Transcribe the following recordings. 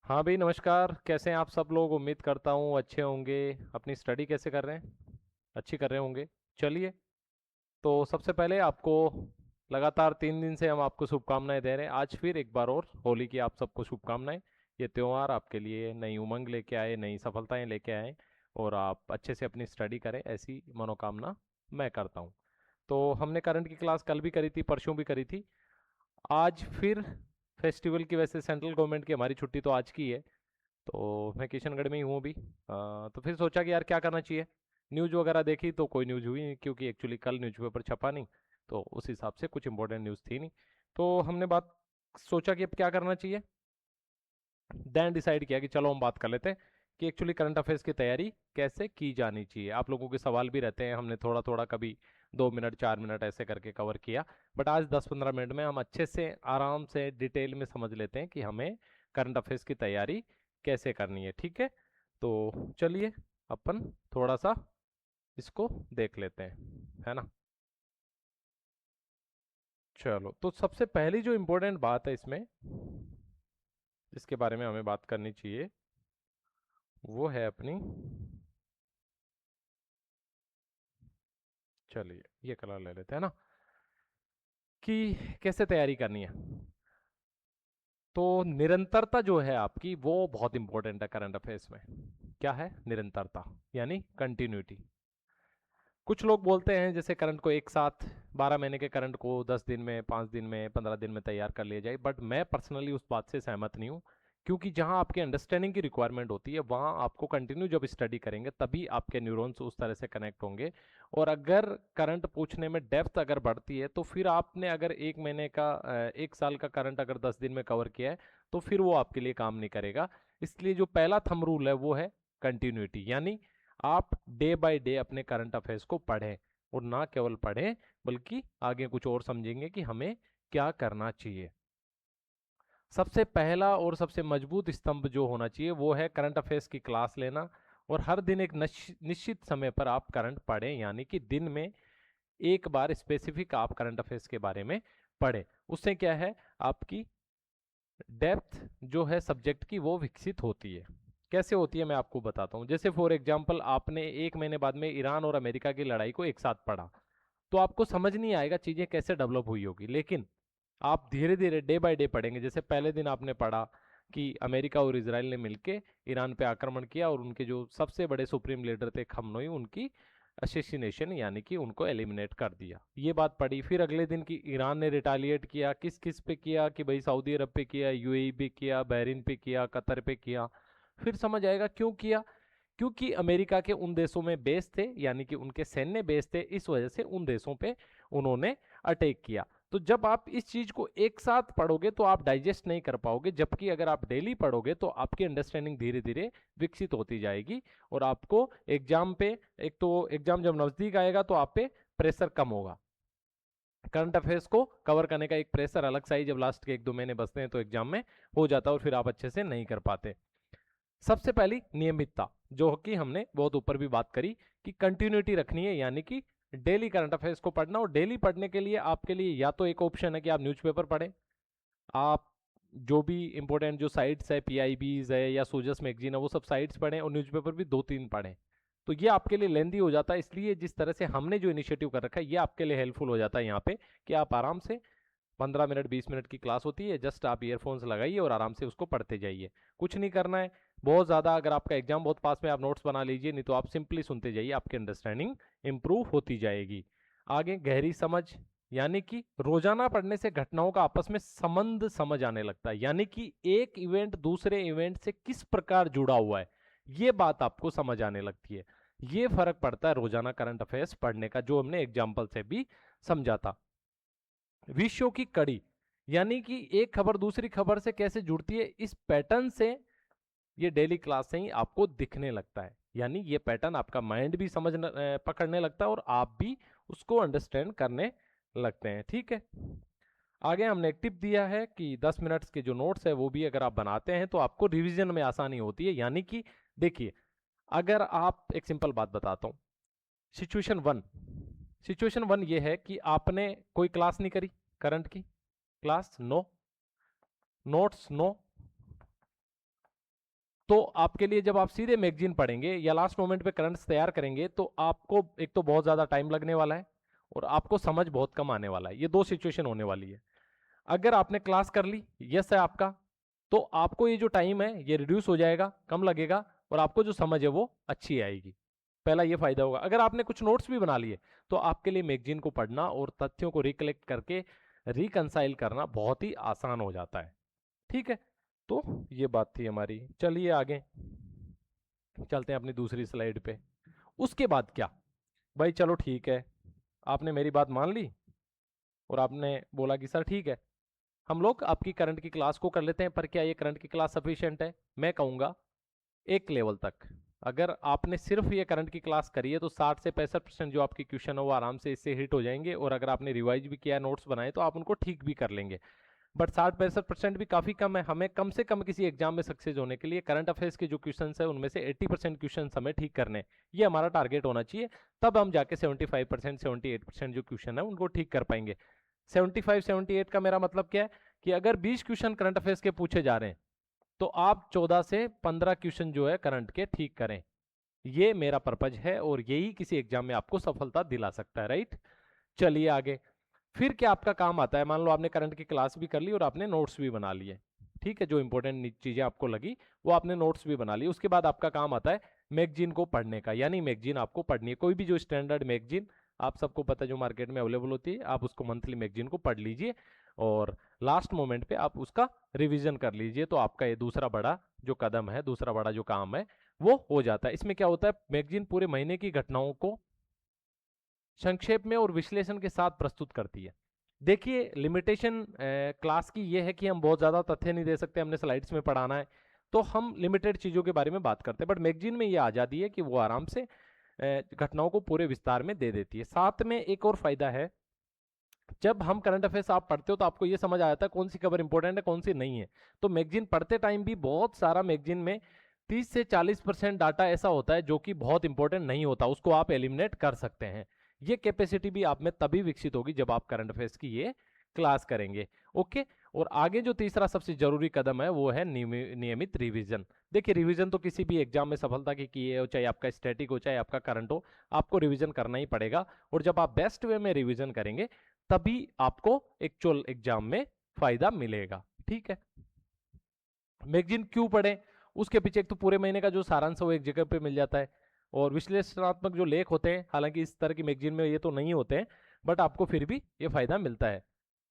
हाँ भाई, नमस्कार। कैसे हैं आप सब लोग? उम्मीद करता हूँ अच्छे होंगे। अपनी स्टडी कैसे कर रहे हैं? अच्छी कर रहे होंगे। चलिए, तो सबसे पहले आपको लगातार 3 दिन से हम आपको शुभकामनाएं दे रहे हैं। आज फिर एक बार और होली की आप सबको शुभकामनाएं। ये त्यौहार आपके लिए नई उमंग लेके आए, नई सफलताएं लेके आए, और आप अच्छे से अपनी स्टडी करें, ऐसी मनोकामना मैं करता हूँ। तो हमने करंट की क्लास कल भी करी थी, परसों भी करी थी। आज फिर फेस्टिवल की वजह से सेंट्रल गवर्नमेंट की हमारी छुट्टी तो आज की है, तो मैं किशनगढ़ में ही हूँ अभी। तो फिर सोचा कि यार क्या करना चाहिए। न्यूज़ वगैरह देखी तो कोई न्यूज़ हुई नहीं, क्योंकि एक्चुअली कल न्यूज़पेपर छपा नहीं, तो उस हिसाब से कुछ इंपॉर्टेंट न्यूज़ थी नहीं। तो हमने बात सोचा कि अब क्या करना चाहिए। देन डिसाइड किया कि चलो हम बात कर लेते हैं कि एक्चुअली करंट अफेयर्स की तैयारी कैसे की जानी चाहिए। आप लोगों के सवाल भी रहते हैं, हमने थोड़ा थोड़ा कभी 2 मिनट 4 मिनट ऐसे करके कवर किया। बट आज 10-15 मिनट में हम अच्छे से आराम से डिटेल में समझ लेते हैं कि हमें करंट अफेयर्स की तैयारी कैसे करनी है। ठीक है, तो चलिए अपन थोड़ा सा इसको देख लेते हैं, है ना। चलो, तो सबसे पहली जो इम्पोर्टेंट बात है इसमें, जिसके बारे में हमें बात करनी चाहिए, वो है अपनी, चलिए ये कलर ले लेते हैं ना, कि कैसे तैयारी करनी है। तो निरंतरता जो है आपकी, वो बहुत इंपॉर्टेंट है करंट अफेयर्स में। क्या है निरंतरता? यानी कंटिन्यूटी। कुछ लोग बोलते हैं जैसे करंट को एक साथ, 12 महीने के करंट को 10 दिन में, 5 दिन में, 15 दिन में तैयार कर लिया जाए, बट मैं पर्सनली उस बात से सहमत नहीं हूँ। क्योंकि जहां आपके अंडरस्टैंडिंग की रिक्वायरमेंट होती है, वहां आपको कंटिन्यू जब स्टडी करेंगे तभी आपके न्यूरॉन्स उस तरह से कनेक्ट होंगे। और अगर करंट पूछने में डेप्थ अगर बढ़ती है, तो फिर आपने अगर 1 महीने का 1 साल का करंट अगर 10 दिन में कवर किया है, तो फिर वो आपके लिए काम नहीं करेगा। इसलिए जो पहला थंब रूल है वो है कंटिन्यूटी। यानी आप डे बाय डे अपने करंट अफेयर्स को पढ़ें, और ना केवल पढ़ें बल्कि आगे कुछ और समझेंगे कि हमें क्या करना चाहिए। सबसे पहला और सबसे मजबूत स्तंभ जो होना चाहिए वो है करंट अफेयर्स की क्लास लेना। और हर दिन एक निश्चित समय पर आप करंट पढ़ें, यानी कि दिन में एक बार स्पेसिफिक आप करंट अफेयर्स के बारे में पढ़ें। उससे क्या है, आपकी डेप्थ जो है सब्जेक्ट की वो विकसित होती है। कैसे होती है मैं आपको बताता हूं। जैसे फॉर एग्जांपल आपने 1 महीने बाद में ईरान और अमेरिका की लड़ाई को एक साथ पढ़ा, तो आपको समझ नहीं आएगा चीजें कैसे डेवलप हुई होगी। लेकिन आप धीरे धीरे डे बाय डे पढ़ेंगे। जैसे पहले दिन आपने पढ़ा कि अमेरिका और इसराइल ने मिलकर ईरान पे आक्रमण किया, और उनके जो सबसे बड़े सुप्रीम लीडर थे खमनोई, उनकी असेसिनेशन यानी कि उनको एलिमिनेट कर दिया, ये बात पढ़ी। फिर अगले दिन की ईरान ने रिटालिएट किया, किस किस पे किया, कि भाई सऊदी अरब पे किया, यूएई पे किया, बहरीन पे किया, कतर पे किया। फिर समझ आएगा क्यों किया। क्योंकि अमेरिका के उन देशों में बेस थे, यानी कि उनके सैन्य बेस थे, इस वजह से उन देशों पे उन्होंने अटैक किया। तो जब आप इस चीज को एक साथ पढ़ोगे तो आप डाइजेस्ट नहीं कर पाओगे, जबकि अगर आप डेली पढ़ोगे तो आपकी अंडरस्टैंडिंग धीरे धीरे विकसित होती जाएगी। और आपको एग्जाम पे, एक तो एग्जाम जब नजदीक आएगा तो आप पे प्रेशर कम होगा। करंट अफेयर्स को कवर करने का एक प्रेशर अलग सा ही जब लास्ट के 1-2 महीने बचते हैं तो एग्जाम में हो जाता है, और फिर आप अच्छे से नहीं कर पाते। सबसे पहली नियमितता, जो कि हमने बहुत ऊपर भी बात करी, कि कंटिन्यूटी रखनी है, यानी कि डेली करंट अफेयर्स को पढ़ना। और डेली पढ़ने के लिए आपके लिए या तो एक ऑप्शन है कि आप न्यूज़पेपर पढ़ें, आप जो भी इंपॉर्टेंट जो साइट्स है, पीआईबीज है या सोजस मैगजीन है, वो सब साइट्स पढ़ें, और न्यूज़पेपर भी 2-3 पढ़ें। तो ये आपके लिए लेंदी हो जाता है। इसलिए जिस तरह से हमने जो इनिशिएटिव कर रखा है, ये आपके लिए हेल्पफुल हो जाता है यहाँ पे, कि आप आराम से 15 मिनट 20 मिनट की क्लास होती है, जस्ट आप ईयरफोन्स लगाइए और आराम से उसको पढ़ते जाइए। कुछ नहीं करना है बहुत ज़्यादा। अगर आपका एग्जाम बहुत पास में, आप नोट्स बना लीजिए, नहीं तो आप सिंपली सुनते जाइए, आपकी अंडरस्टैंडिंग इंप्रूव होती जाएगी। आगे गहरी समझ, यानी कि रोजाना पढ़ने से घटनाओं का आपस में संबंध समझ आने लगता है, यानी कि एक इवेंट दूसरे इवेंट से किस प्रकार जुड़ा हुआ है, ये बात आपको समझ आने लगती है। ये फर्क पड़ता है रोजाना करंट अफेयर्स पढ़ने का, जो हमने एग्जाम्पल से भी समझा था। विषयों की कड़ी, यानी कि एक खबर दूसरी खबर से कैसे जुड़ती है, इस पैटर्न से ये डेली क्लास से ही आपको दिखने लगता है। यानी ये पैटर्न आपका माइंड भी पकड़ने लगता है, और आप भी उसको अंडरस्टैंड करने लगते हैं। ठीक है, आगे हमने एक टिप दिया है कि 10 मिनट्स के जो नोट्स है वो भी अगर आप बनाते हैं तो आपको रिवीजन में आसानी होती है। यानी कि देखिए, अगर आप, एक सिंपल बात बताता हूं, सिचुएशन 1, सिचुएशन 1 ये है कि आपने कोई क्लास नहीं करी, करंट की क्लास नो, नोट्स नो, तो आपके लिए जब आप सीधे मैगजीन पढ़ेंगे या लास्ट मोमेंट पे करंट्स तैयार करेंगे तो आपको एक तो बहुत ज़्यादा टाइम लगने वाला है और आपको समझ बहुत कम आने वाला है। ये दो सिचुएशन होने वाली है। अगर आपने क्लास कर ली, यस है आपका, तो आपको ये जो टाइम है ये रिड्यूस हो जाएगा, कम लगेगा और आपको जो समझ है वो अच्छी आएगी। पहला ये फायदा होगा। अगर आपने कुछ नोट्स भी बना लिए तो आपके लिए मैगजीन को पढ़ना और तथ्यों को रिकलेक्ट करके रिकंसाइल करना बहुत ही आसान हो जाता है। ठीक है, तो ये बात थी हमारी। चलिए आगे चलते हैं अपनी दूसरी स्लाइड पे। उसके बाद क्या भाई, चलो ठीक है, आपने मेरी बात मान ली और आपने बोला कि सर ठीक है, हम लोग आपकी करंट की क्लास को कर लेते हैं, पर क्या ये करंट की क्लास सफिशिएंट है? मैं कहूँगा एक लेवल तक। अगर आपने सिर्फ ये करंट की क्लास करी है तो 60 से 65% जो आपके क्वेश्चन हो वो आराम से इससे हिट हो जाएंगे, और अगर आपने रिवाइज भी किया, नोट्स बनाए, तो आप उनको ठीक भी कर लेंगे। बट 60-65% भी काफी कम है। हमें कम से कम किसी एग्जाम में सक्सेस होने के लिए करंट अफेयर्स के जो क्वेश्चन है उनमें से 80% क्वेश्चन हमें ठीक करने, ये हमारा टारगेट होना चाहिए। तब हम जाके 75% 78% जो क्वेश्चन है उनको ठीक कर पाएंगे। 75-78 का मेरा मतलब क्या है कि अगर 20 क्वेश्चन करंट अफेयर्स के पूछे जा रहे हैं तो आप 14 से 15 क्वेश्चन जो है करंट के ठीक करें। ये मेरा पर्पज है और यही किसी एग्जाम में आपको सफलता दिला सकता है, राइट। चलिए आगे। फिर क्या आपका काम आता है? मान लो आपने करंट की क्लास भी कर ली और आपने नोट्स भी बना लिए, ठीक है, जो इंपॉर्टेंट चीजें आपको लगी वो आपने नोट्स भी बना ली। उसके बाद आपका काम आता है मैगजीन को पढ़ने का, यानी मैगजीन आपको पढ़नी है। कोई भी जो स्टैंडर्ड मैगजीन आप सबको पता है जो मार्केट में अवेलेबल होती है, आप उसको मंथली मैगजीन को पढ़ लीजिए और लास्ट मोमेंट पे आप उसका रिवीजन कर लीजिए। तो आपका ये दूसरा बड़ा जो कदम है, दूसरा बड़ा जो काम है वो हो जाता है। इसमें क्या होता है, मैगजीन पूरे महीने की घटनाओं को संक्षेप में और विश्लेषण के साथ प्रस्तुत करती है। देखिए लिमिटेशन क्लास की ये है कि हम बहुत ज़्यादा तथ्य नहीं दे सकते, हमने स्लाइड्स में पढ़ाना है तो हम लिमिटेड चीज़ों के बारे में बात करते हैं। बट मैगजीन में ये आज़ादी है कि वो आराम से घटनाओं को पूरे विस्तार में दे देती है। साथ में एक और फायदा है, जब हम करंट अफेयर्स आप पढ़ते हो तो आपको ये समझ आ जाता है कौन सी खबर इंपॉर्टेंट है कौन सी नहीं है। तो मैगजीन पढ़ते टाइम भी बहुत सारा मैगजीन में 30 से 40% डाटा ऐसा होता है जो कि बहुत इंपॉर्टेंट नहीं होता, उसको आप एलिमिनेट कर सकते हैं। ये कैपेसिटी भी आप में तभी विकसित होगी जब आप करंट अफेयर्स की ये क्लास करेंगे। ओके, और आगे जो तीसरा सबसे जरूरी कदम है वो है नियमित रिवीजन। देखिए रिवीजन तो किसी भी एग्जाम में सफलता की किए हो, चाहे आपका स्टैटिक हो चाहे आपका करंट हो, आपको रिवीजन करना ही पड़ेगा। और जब आप बेस्ट वे में रिवीजन करेंगे तभी आपको एक्चुअल एग्जाम में फायदा मिलेगा। ठीक है, मैगजीन क्यों पढ़ें? उसके पीछे एक तो पूरे महीने का जो सारांश है वो एक जगह पे मिल जाता है, और विश्लेषणात्मक जो लेख होते हैं, हालांकि इस तरह की मैगजीन में ये तो नहीं होते हैं, बट आपको फिर भी ये फायदा मिलता है।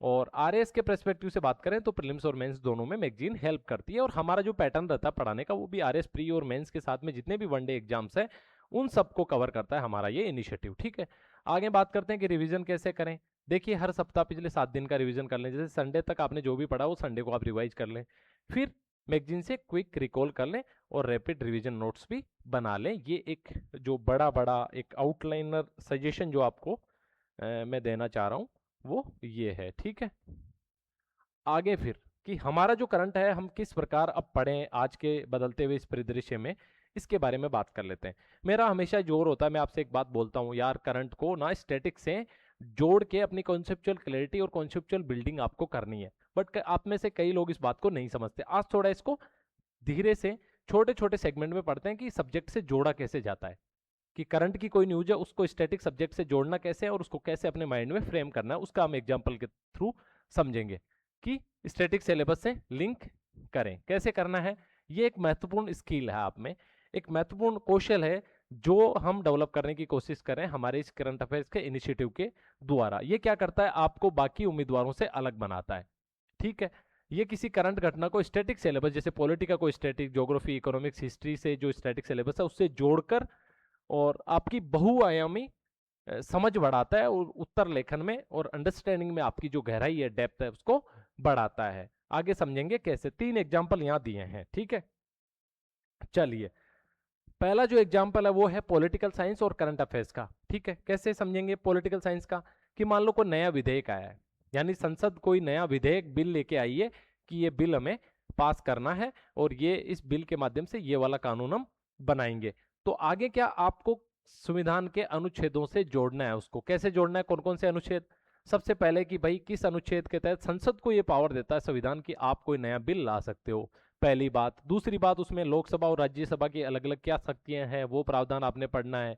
और आरएएस के पर्सपेक्टिव से बात करें तो प्रीलिम्स और मेंस दोनों में मैगजीन हेल्प करती है। और हमारा जो पैटर्न रहता है पढ़ाने का वो भी आरएएस प्री और मेंस के साथ में जितने भी वनडे एग्जाम्स हैं उन सबको कवर करता है हमारा ये इनिशिएटिव। ठीक है, आगे बात करते हैं कि रिवीजन कैसे करें। देखिए हर सप्ताह पिछले 7 दिन का रिवीजन कर लें, जैसे संडे तक आपने जो भी पढ़ा वो संडे को आप रिवाइज कर लें, फिर मैगजीन से क्विक रिकॉल कर लें और रैपिड रिवीजन नोट्स भी बना लें। ये एक जो बड़ा बड़ा एक आउटलाइनर सजेशन जो आपको मैं देना चाह रहा हूँ वो ये है। ठीक है, आगे फिर कि हमारा जो करंट है हम किस प्रकार अब पढ़ें आज के बदलते हुए इस परिदृश्य में, इसके बारे में बात कर लेते हैं। मेरा हमेशा जोर होता है, मैं आपसे एक बात बोलता हूँ यार, करंट को ना स्टैटिक से जोड़ के अपनी कॉन्सेप्चुअल क्लैरिटी और कॉन्सेप्चुअल बिल्डिंग आपको करनी है। बट आप में से कई लोग इस बात को नहीं समझते। आज थोड़ा इसको धीरे से छोटे छोटे सेगमेंट में पढ़ते हैं कि सब्जेक्ट से जोड़ा कैसे जाता है, कि करंट की कोई न्यूज है उसको स्टैटिक सब्जेक्ट से जोड़ना कैसे है और उसको कैसे अपने माइंड में फ्रेम करना है, उसका हम एग्जाम्पल के थ्रू समझेंगे कि स्टैटिक सिलेबस से लिंक करें कैसे करना है। ये एक महत्वपूर्ण स्किल है, आप में एक महत्वपूर्ण कौशल है जो हम डेवलप करने की कोशिश करें हमारे इस करंट अफेयर्स के इनिशिएटिव के द्वारा। ये क्या करता है, आपको बाकी उम्मीदवारों से अलग बनाता है। ठीक है, ये किसी करंट घटना को स्टैटिक सिलेबस जैसे पॉलिटिका को स्टैटिक, ज्योग्राफी, इकोनॉमिक्स, हिस्ट्री से जो स्टैटिक सिलेबस है उससे जोड़कर और आपकी बहुआयामी समझ बढ़ाता है और उत्तर लेखन में और अंडरस्टैंडिंग में आपकी जो गहराई है, डेप्थ है, उसको बढ़ाता है। आगे समझेंगे कैसे, 3 एग्जाम्पल यहां दिए हैं। ठीक है, चलिए पहला जो एग्जाम्पल है वो है पॉलिटिकल साइंस और करंट अफेयर्स का। ठीक है, कैसे समझेंगे पॉलिटिकल साइंस का, कि मान लो कोई नया विधेयक आया है, यानी संसद कोई नया विधेयक बिल लेके आई है कि ये बिल हमें पास करना है और ये इस बिल के माध्यम से ये वाला कानून हम बनाएंगे। तो आगे क्या आपको संविधान के अनुच्छेदों से जोड़ना है। उसको कैसे जोड़ना है, कौन कौन से अनुच्छेद? सबसे पहले कि भाई किस अनुच्छेद के तहत संसद को ये पावर देता है संविधान कि आप कोई नया बिल ला सकते हो। पहली बात। दूसरी बात, उसमें लोकसभा और राज्यसभा की अलग अलग क्या शक्तियां हैं वो प्रावधान आपने पढ़ना है।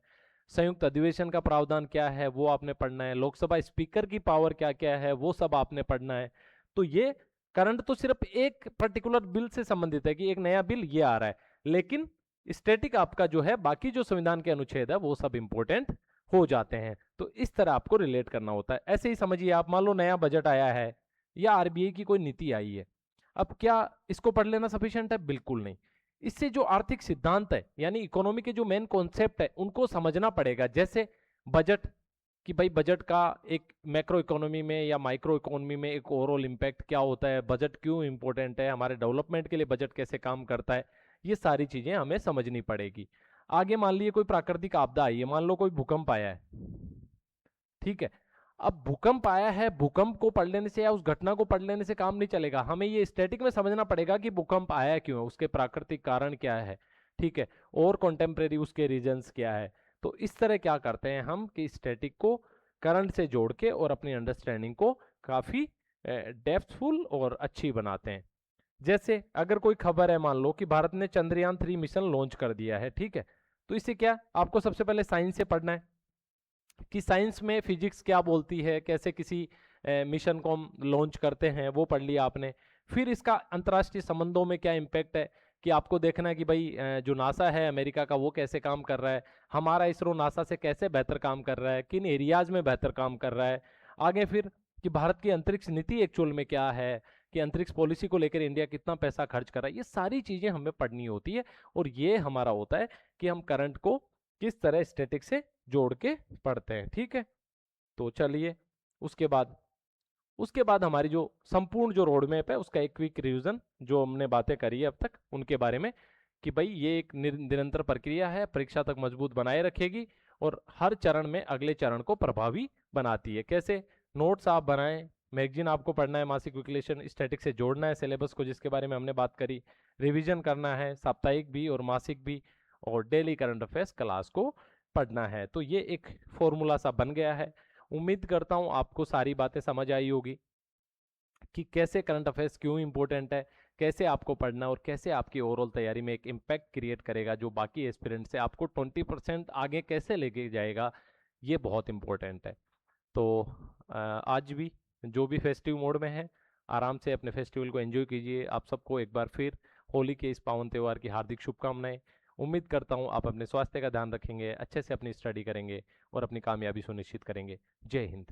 संयुक्त अधिवेशन का प्रावधान क्या है वो आपने पढ़ना है। लोकसभा स्पीकर की पावर क्या क्या है वो सब आपने पढ़ना है। तो ये करंट तो सिर्फ एक पर्टिकुलर बिल से संबंधित है कि एक नया बिल ये आ रहा है, लेकिन स्टैटिक आपका जो है बाकी जो संविधान के अनुच्छेद है वो सब इंपॉर्टेंट हो जाते हैं। तो इस तरह आपको रिलेट करना होता है। ऐसे ही समझिए आप, मान लो नया बजट आया है या आरबीआई की कोई नीति आई है, अब क्या इसको पढ़ लेना सफिशिएंट है? बिल्कुल नहीं। इससे जो आर्थिक सिद्धांत है यानी इकोनॉमी के जो मेन कॉन्सेप्ट है उनको समझना पड़ेगा। जैसे बजट, कि भाई बजट का एक मैक्रो इकोनॉमी में या माइक्रो इकोनॉमी में एक ओवरऑल इंपैक्ट क्या होता है, बजट क्यों इंपॉर्टेंट है, हमारे डेवलपमेंट के लिए बजट कैसे काम करता है, ये सारी चीजें हमें समझनी पड़ेगी। आगे मान लीजिए कोई प्राकृतिक आपदा आई है, मान लो कोई भूकंप आया है, ठीक है। अब भूकंप आया है, भूकंप को पढ़ लेने से या उस घटना को पढ़ लेने से काम नहीं चलेगा, हमें ये स्टैटिक में समझना पड़ेगा कि भूकंप आया क्यों है, उसके प्राकृतिक कारण क्या है, ठीक है, और कॉन्टेम्प्रेरी उसके रीजंस क्या है। तो इस तरह क्या करते हैं हम कि स्टैटिक को करंट से जोड़ के और अपनी अंडरस्टैंडिंग को काफी डेप्थफुल और अच्छी बनाते हैं। जैसे अगर कोई खबर है, मान लो कि भारत ने चंद्रयान 3 मिशन लॉन्च कर दिया है, ठीक है, तो इससे क्या आपको सबसे पहले साइंस से पढ़ना है कि साइंस में फिजिक्स क्या बोलती है, कैसे किसी मिशन को हम लॉन्च करते हैं, वो पढ़ लिया आपने। फिर इसका अंतर्राष्ट्रीय संबंधों में क्या इम्पैक्ट है, कि आपको देखना है कि भाई जो नासा है अमेरिका का वो कैसे काम कर रहा है, हमारा इसरो नासा से कैसे बेहतर काम कर रहा है, किन एरियाज में बेहतर काम कर रहा है। आगे फिर कि भारत की अंतरिक्ष नीति एक्चुअल में क्या है, कि अंतरिक्ष पॉलिसी को लेकर इंडिया कितना पैसा खर्च कर रहा है, ये सारी चीजें हमें पढ़नी होती है। और ये हमारा होता है कि हम करंट को किस तरह स्टैटिक से जोड़ के पढ़ते हैं, ठीक है। तो चलिए उसके बाद हमारी जो संपूर्ण जो रोड मैप है उसका एक क्विक रिवीजन, जो हमने बातें करी है अब तक उनके बारे में, कि भाई ये एक निरंतर प्रक्रिया है, परीक्षा तक मजबूत बनाए रखेगी और हर चरण में अगले चरण को प्रभावी बनाती है। कैसे? नोट्स आप बनाएं, मैगजीन आपको पढ़ना है, मासिक विक्लेशन स्टैटिक से जोड़ना है सिलेबस को जिसके बारे में हमने बात करी, रिवीजन करना है साप्ताहिक भी और मासिक भी, और डेली करंट अफेयर्स क्लास को पढ़ना है। तो ये एक फॉर्मूला सा बन गया है। उम्मीद करता हूं आपको सारी बातें समझ आई होगी कि कैसे करंट अफेयर्स क्यों इंपॉर्टेंट है, कैसे आपको पढ़ना और कैसे आपकी ओवरऑल तैयारी में एक इम्पैक्ट क्रिएट करेगा जो बाकी एस्पिरेंट से आपको 20% आगे कैसे लेके जाएगा, ये बहुत इंपॉर्टेंट है। तो आज भी जो भी फेस्टिव मोड में है आराम से अपने फेस्टिवल को एंजॉय कीजिए। आप सबको एक बार फिर होली के इस पावन त्यौहार की हार्दिक शुभकामनाएं। उम्मीद करता हूं आप अपने स्वास्थ्य का ध्यान रखेंगे, अच्छे से अपनी स्टडी करेंगे और अपनी कामयाबी सुनिश्चित करेंगे। जय हिंद।